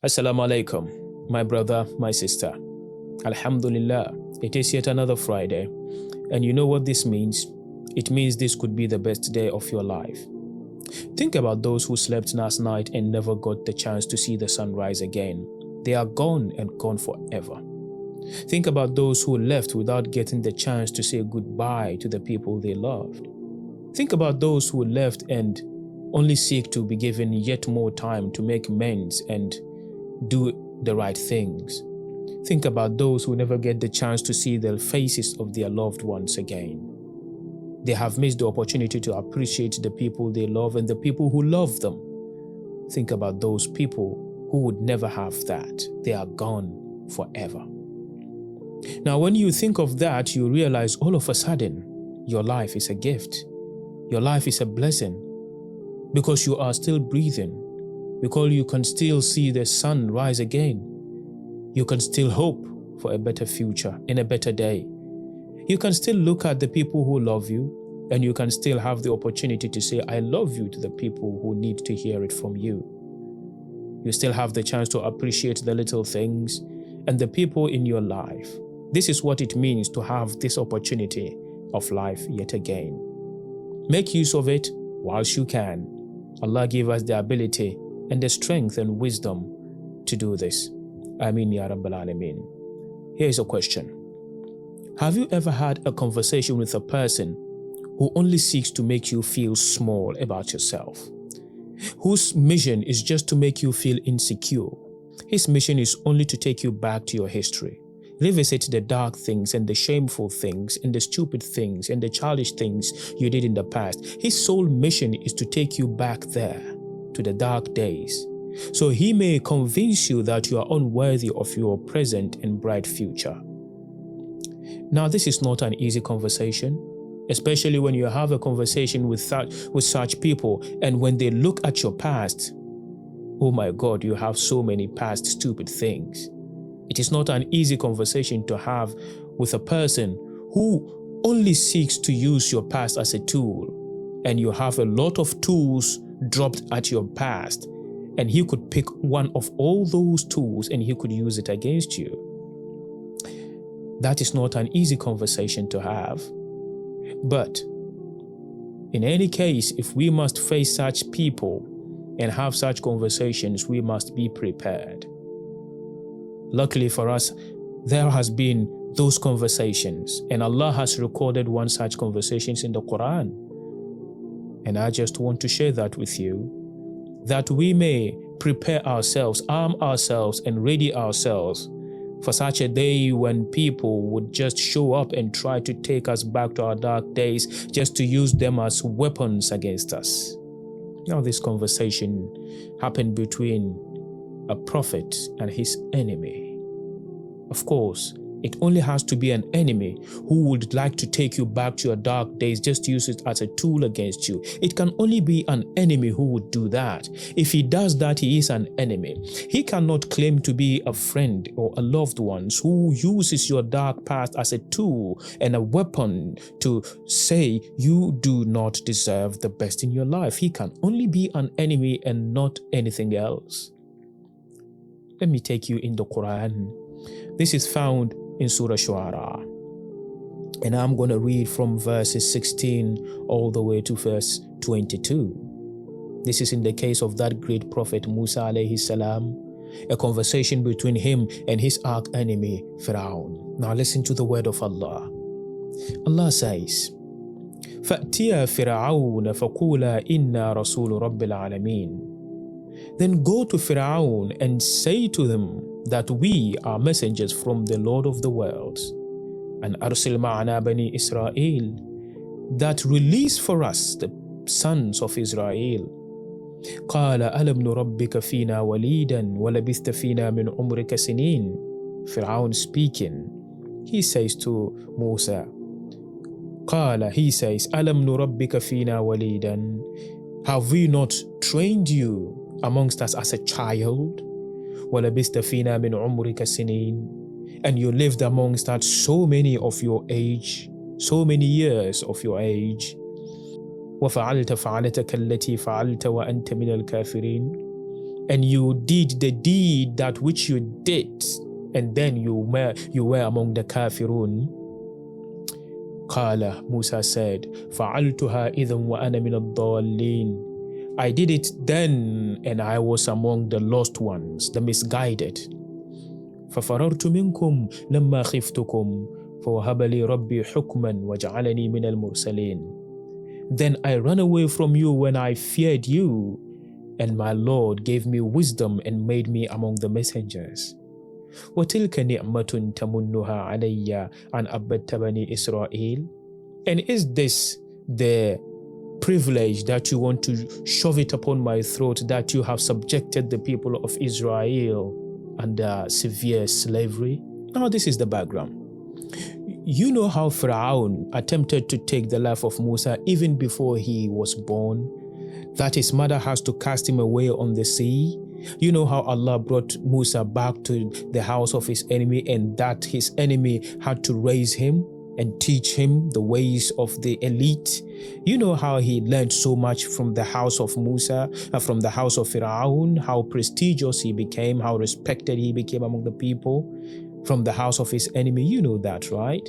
Assalamu alaikum, my brother, my sister. Alhamdulillah, it is yet another Friday. And you know what this means? It means this could be the best day of your life. Think about those who slept last night and never got the chance to see the sunrise again. They are gone and gone forever. Think about those who left without getting the chance to say goodbye to the people they loved. Think about those who left and only seek to be given yet more time to make amends and do the right things. Think about those who never get the chance to see the faces of their loved ones again. They have missed the opportunity to appreciate the people they love and the people who love them. Think about those people who would never have that. They are gone forever. Now, when you think of that, you realize all of a sudden, your life is a gift. Your life is a blessing because you are still breathing, because you can still see the sun rise again. You can still hope for a better future and a better day. You can still look at the people who love you, and you can still have the opportunity to say, I love you to the people who need to hear it from you. You still have the chance to appreciate the little things and the people in your life. This is what it means to have this opportunity of life yet again. Make use of it whilst you can. Allah give us the ability and the strength and wisdom to do this. Ameen Ya Rabbal Alameen. Here is a question. Have you ever had a conversation with a person who only seeks to make you feel small about yourself? Whose mission is just to make you feel insecure? His mission is only to take you back to your history. Revisit the dark things and the shameful things and the stupid things and the childish things you did in the past. His sole mission is to take you back there to the dark days, so he may convince you that you are unworthy of your present and bright future. Now, this is not an easy conversation, especially when you have a conversation with such people, and when they look at your past, oh my God, you have so many past stupid things. It is not an easy conversation to have with a person who only seeks to use your past as a tool, and you have a lot of tools dropped at your past, and he could pick one of all those tools and he could use it against you. That is not an easy conversation to have. But in any case, if we must face such people and have such conversations, we must be prepared. Luckily for us, there has been those conversations, and Allah has recorded one such conversations in the Quran. And I just want to share that with you, that we may prepare ourselves, arm ourselves, and ready ourselves for such a day when people would just show up and try to take us back to our dark days, just to use them as weapons against us. Now, this conversation happened between a prophet and his enemy. Of course, it only has to be an enemy who would like to take you back to your dark days, just use it as a tool against you. It can only be an enemy who would do that. If he does that, he is an enemy. He cannot claim to be a friend or a loved one who uses your dark past as a tool and a weapon to say you do not deserve the best in your life. He can only be an enemy and not anything else. Let me take you in the Quran. This is found in Surah Shu'ara, and I'm going to read from verses 16 all the way to verse 22. This is in the case of that great prophet Musa alayhi salam, a conversation between him and his arch enemy Fir'aun. Now listen to the word of Allah. Allah says, فَأْتِيَا فِرْعَوْنَ فَقُولَا إِنَّا رَسُولُ رَبِّ الْعَالَمِينَ. Then go to Fir'aun and say to them that we are messengers from the Lord of the worlds, and أرسل معنا بني إسرائيل, that release for us the sons of Israel. قال ألم نربك فينا وليدا ولبثت فينا من عمرك سنين. Fir'aun speaking, he says to Musa, he says, ألم نربك فينا وليدا, have we not trained you amongst us as a child? وَلَبِثْتَ فِينَا مِنْ عُمْرِكَ سِنِينَ, and you lived amongst us so many of your age, so many years of your age. وَفَعَلْتَ فَعَلَتَكَ الَّتِي فَعَلْتَ وَأَنْتَ مِنَ الْكَافِرِينَ, and you did the deed that which you did, and then you were among the kafirun. Qala, Musa said, فَعَلْتُهَا إِذًا وَأَنَا مِنَ الضَّالِّينَ. I did it then, and I was among the lost ones, the misguided. فَفَرَرْتُ مِنْكُمْ لَمَّا خِفْتُكُمْ فَوَهَبَ لِي رَبِّي حُكْمًا وَجَعَلَنِي مِنَ الْمُرْسَلِينَ. Then I ran away from you when I feared you, and my Lord gave me wisdom and made me among the messengers. وَتِلْكَ نِعْمَةٌ تَمُنُّهَا عَلَيَّ أَنْ أَبَّدْتَ بَنِي إِسْرَائِيلَ. And is this the privilege that you want to shove it upon my throat, that you have subjected the people of Israel under severe slavery? Now this is the background. You know how Pharaoh attempted to take the life of Musa even before he was born, that his mother has to cast him away on the sea. You know how Allah brought Musa back to the house of his enemy, and that his enemy had to raise him and teach him the ways of the elite. You know how he learned so much from the house of Musa, from the house of Pharaoh, how prestigious he became, how respected he became among the people from the house of his enemy. You know that, right?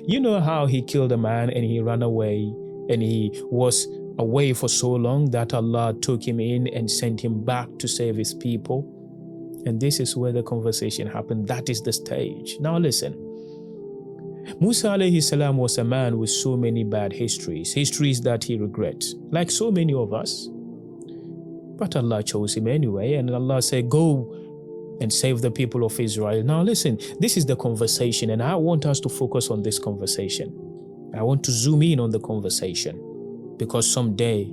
You know how he killed a man and he ran away, and he was away for so long that Allah took him in and sent him back to save his people. And this is where the conversation happened. That is the stage. Now listen. Musa alayhi salam was a man with so many bad histories that he regrets, like so many of us. But Allah chose him anyway, and Allah said, go and save the people of Israel. Now listen, this is the conversation, and I want us to focus on this conversation. I want to zoom in on the conversation, because someday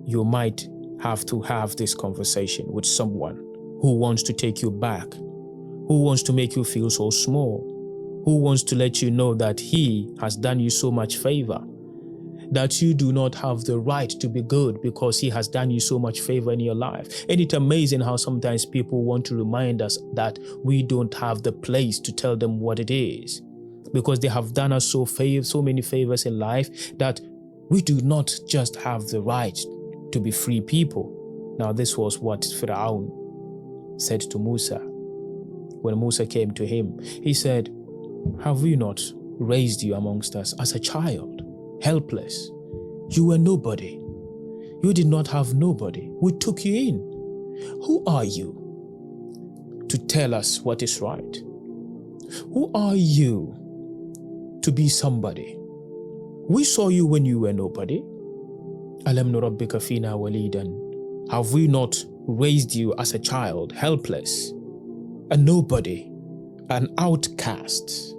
you might have to have this conversation with someone who wants to take you back, who wants to make you feel so small, who wants to let you know that he has done you so much favor, that you do not have the right to be good because he has done you so much favor in your life. And it's amazing how sometimes people want to remind us that we don't have the place to tell them what it is, because they have done us so many favors in life that we do not just have the right to be free people. Now this was what Pharaoh said to Musa. When Musa came to him, he said, have we not raised you amongst us as a child, helpless? You were nobody. You did not have nobody. We took you in. Who are you to tell us what is right? Who are you to be somebody? We saw you when you were nobody. Alam nurabbika fina walidan. Have we not raised you as a child, helpless, a nobody, an outcast,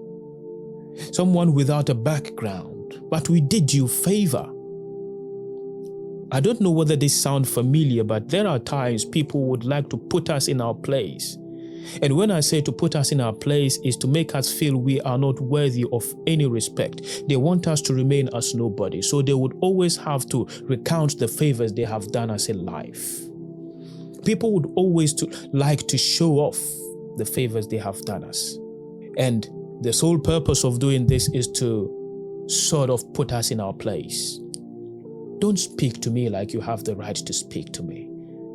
someone without a background? But we did you favor. I don't know whether this sounds familiar, but there are times people would like to put us in our place. And when I say to put us in our place, is to make us feel we are not worthy of any respect. They want us to remain as nobody. So they would always have to recount the favors they have done us in life. People would always like to show off the favors they have done us. And the sole purpose of doing this is to sort of put us in our place. Don't speak to me like you have the right to speak to me.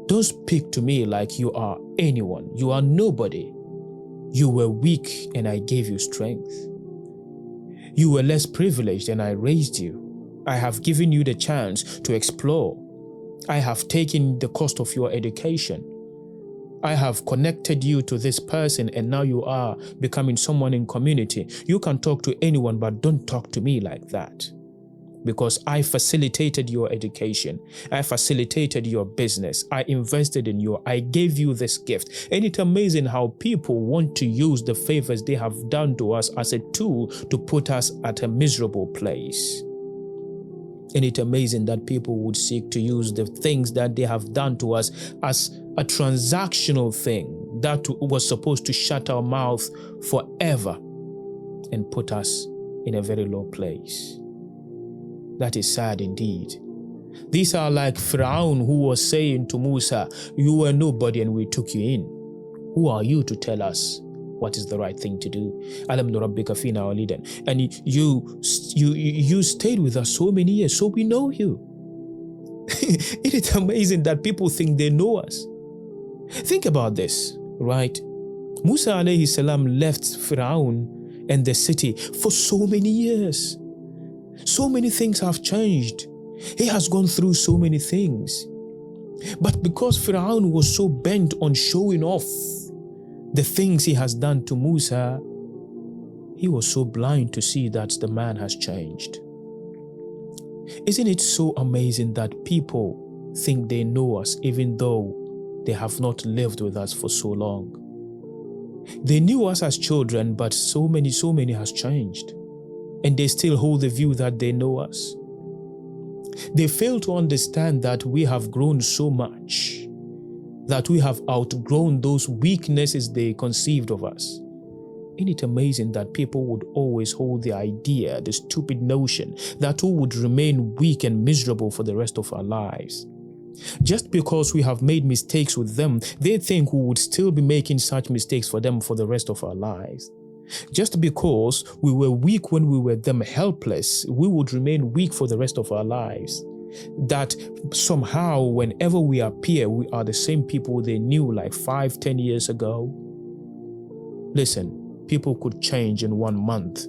Don't speak to me like you are anyone. You are nobody. You were weak and I gave you strength. You were less privileged and I raised you. I have given you the chance to explore. I have taken the cost of your education. I have connected you to this person and now you are becoming someone in community. You can talk to anyone, but don't talk to me like that. Because I facilitated your education. I facilitated your business. I invested in you. I gave you this gift. And it's amazing how people want to use the favors they have done to us as a tool to put us at a miserable place. And it's amazing that people would seek to use the things that they have done to us as a transactional thing that was supposed to shut our mouth forever and put us in a very low place. That is sad indeed. These are like Pharaoh who was saying to Musa, you were nobody and we took you in. Who are you to tell us what is the right thing to do? Alam nurabbika fina walidan. And you stayed with us so many years, so we know you. It is amazing that people think they know us. Think about this, right? Musa alayhi salam left Fir'aun and the city for so many years. So many things have changed. He has gone through so many things. But because Fir'aun was so bent on showing off the things he has done to Musa, he was so blind to see that the man has changed. Isn't it so amazing that people think they know us even though they have not lived with us for so long? They knew us as children, but so many has changed. And they still hold the view that they know us. They fail to understand that we have grown so much, that we have outgrown those weaknesses they conceived of us. Isn't it amazing that people would always hold the idea, the stupid notion, that we would remain weak and miserable for the rest of our lives? Just because we have made mistakes with them, they think we would still be making such mistakes for them for the rest of our lives. Just because we were weak when we were them helpless, we would remain weak for the rest of our lives. That somehow whenever we appear, we are the same people they knew like 5-10 years ago. Listen, people could change in 1 month,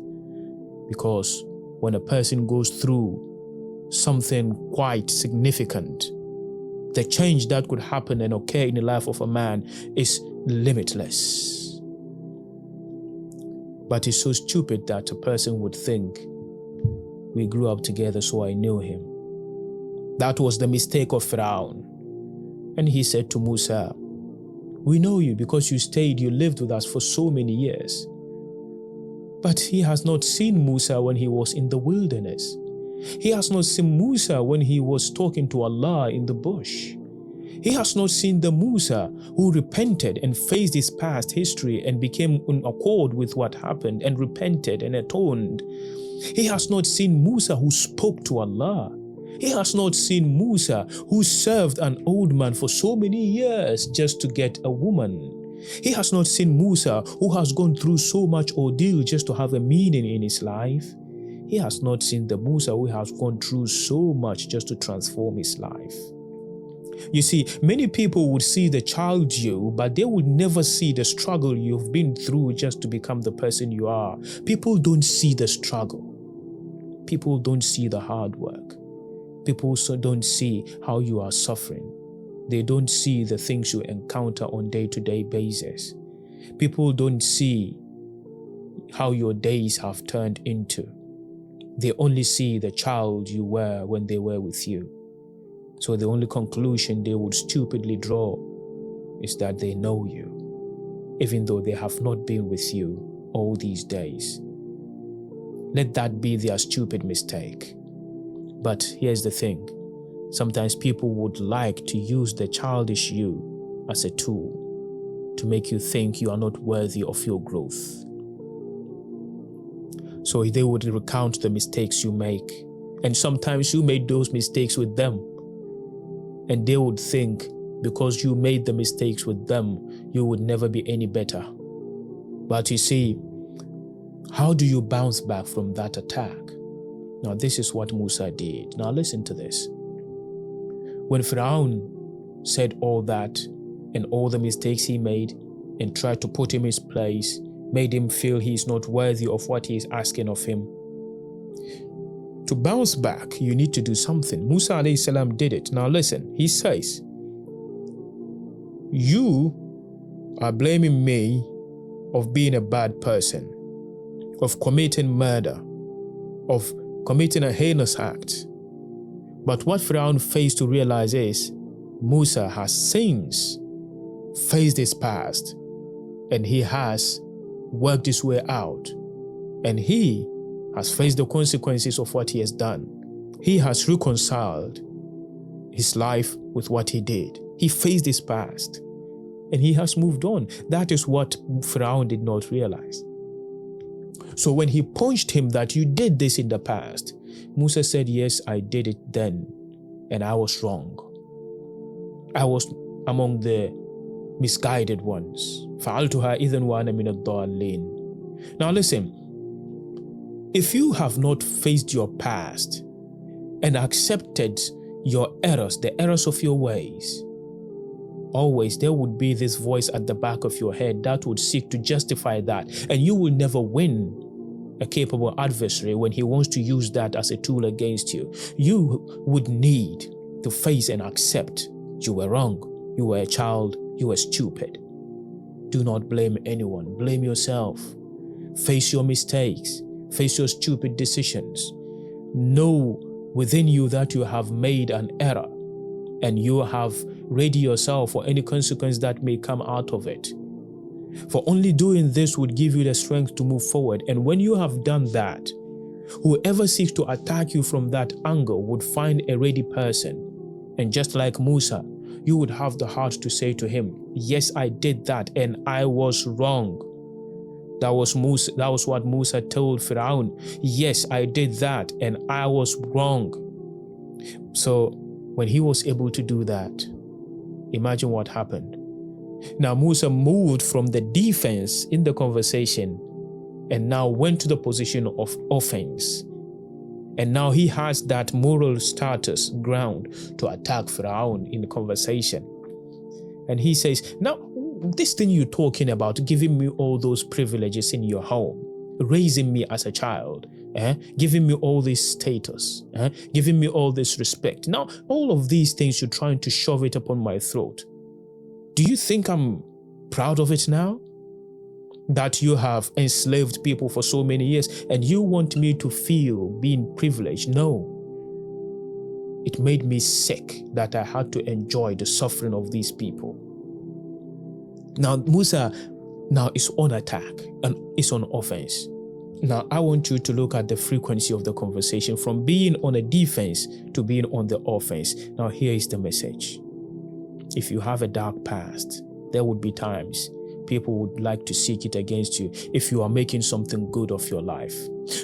because when a person goes through something quite significant, the change that could happen and occur in the life of a man is limitless. But it's so stupid that a person would think, we grew up together so I knew him. That was the mistake of Fir'aun. And he said to Musa, we know you because you lived with us for so many years. But he has not seen Musa when he was in the wilderness. He has not seen Musa when he was talking to Allah in the bush. He has not seen the Musa who repented and faced his past history and became in accord with what happened and repented and atoned. He has not seen Musa who spoke to Allah. He has not seen Musa who served an old man for so many years just to get a woman. He has not seen Musa who has gone through so much ordeal just to have a meaning in his life. He has not seen the Musa who has gone through so much just to transform his life. You see, many people would see the child you, but they would never see the struggle you've been through just to become the person you are. People don't see the struggle. People don't see the hard work. People also don't see how you are suffering. They don't see the things you encounter on a day-to-day basis. People don't see how your days have turned into. They only see the child you were when they were with you. So the only conclusion they would stupidly draw is that they know you, even though they have not been with you all these days. Let that be their stupid mistake. But here's the thing. Sometimes people would like to use the childish you as a tool to make you think you are not worthy of your growth. So they would recount the mistakes you make. And sometimes you made those mistakes with them. And they would think because you made the mistakes with them, you would never be any better. But you see, how do you bounce back from that attack? Now, this is what Musa did. Now, listen to this. When Fir'aun said all that and all the mistakes he made and tried to put him in his place, made him feel he is not worthy of what he is asking of him, to bounce back, you need to do something. Musa alayhi salam did it. Now listen, he says, you are blaming me of being a bad person, of committing murder, of committing a heinous act. But what Fir'aun fails to realize is, Musa has since faced his past, and he has worked his way out, and he has faced the consequences of what he has done. He has reconciled his life with what he did. He faced his past and he has moved on. That is what Fir'aun did not realize. So when he punched him that you did this in the past, Musa said, yes, I did it then and I was wrong. I was among the misguided ones. فَعَلْتُهَا إِذًا وَأَنَا مِنَ الضَّالِّينَ. Now listen, if you have not faced your past and accepted your errors, the errors of your ways, always there would be this voice at the back of your head that would seek to justify that, and you will never win a capable adversary when he wants to use that as a tool against you. You would need to face and accept you were wrong, you were a child, you were stupid. Do not blame anyone, blame yourself. Face your mistakes, face your stupid decisions. Know within you that you have made an error and you have ready yourself for any consequence that may come out of it. For only doing this would give you the strength to move forward. And when you have done that, whoever seeks to attack you from that angle would find a ready person. And just like Musa, you would have the heart to say to him, yes, I did that and I was wrong. That was what Musa told Firaun. Yes, I did that and I was wrong. So when he was able to do that, imagine what happened. Now Musa moved from the defense in the conversation and now went to the position of offense. And now he has that moral status ground to attack Firaun in the conversation. And he says, now this thing you're talking about, giving me all those privileges in your home, raising me as a child, giving me all this status, giving me all this respect. Now all of these things you're trying to shove it upon my throat. Do you think I'm proud of it now? That you have enslaved people for so many years and you want me to feel being privileged? No. It made me sick that I had to enjoy the suffering of these people. Now Musa now is on attack and is on offense. Now I want you to look at the frequency of the conversation from being on a defense to being on the offense. Now here is the message. If you have a dark past, there would be times people would like to seek it against you if you are making something good of your life.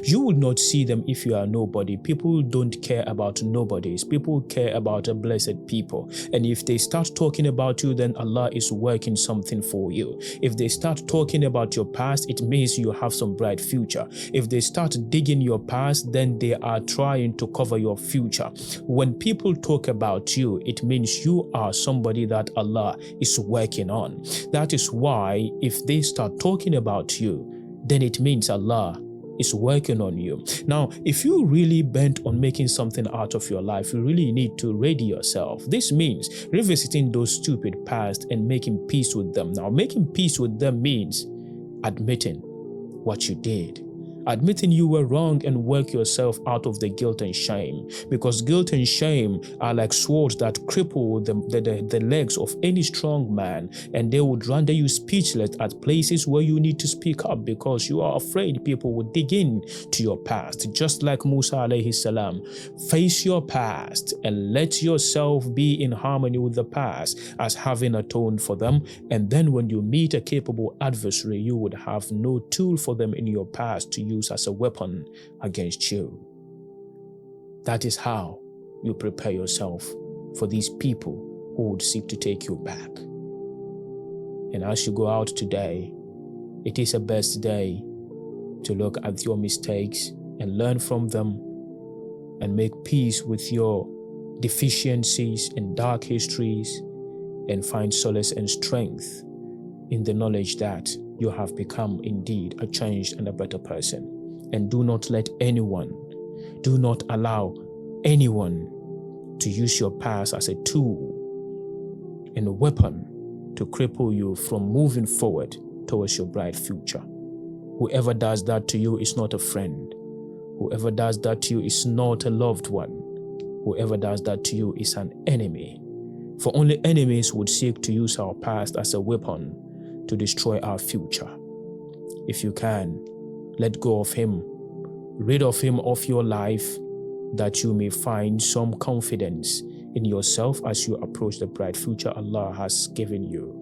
You would not see them if you are nobody. People don't care about nobodies. People care about a blessed people. And if they start talking about you, then Allah is working something for you. If they start talking about your past, it means you have some bright future. If they start digging your past, then they are trying to cover your future. When people talk about you, it means you are somebody that Allah is working on. That is why if they start talking about you, then it means Allah is working on you. Now, if you really bent on making something out of your life, you really need to ready yourself. This means revisiting those stupid past and making peace with them. Now, making peace with them means admitting what you did. Admitting you were wrong and work yourself out of the guilt and shame, because guilt and shame are like swords that cripple the legs of any strong man, and they would render you speechless at places where you need to speak up because you are afraid people would dig in to your past. Just like Musa alayhi salam, face your past and let yourself be in harmony with the past as having atoned for them, and then when you meet a capable adversary, you would have no tool for them in your past to use as a weapon against you. That is how you prepare yourself for these people who would seek to take you back. And as you go out today, it is a best day to look at your mistakes and learn from them and make peace with your deficiencies and dark histories and find solace and strength in the knowledge that you have become indeed a changed and a better person. And do not let anyone, do not allow anyone to use your past as a tool and a weapon to cripple you from moving forward towards your bright future. Whoever does that to you is not a friend. Whoever does that to you is not a loved one. Whoever does that to you is an enemy. For only enemies would seek to use our past as a weapon to destroy our future. If you can, let go of him. Rid of him of your life, that you may find some confidence in yourself as you approach the bright future Allah has given you.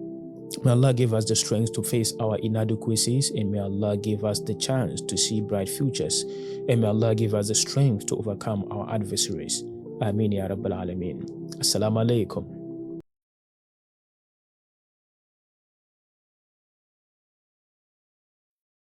May Allah give us the strength to face our inadequacies, and may Allah give us the chance to see bright futures, and may Allah give us the strength to overcome our adversaries. Ameen ya Rabbal Alameen. Assalamu alaikum.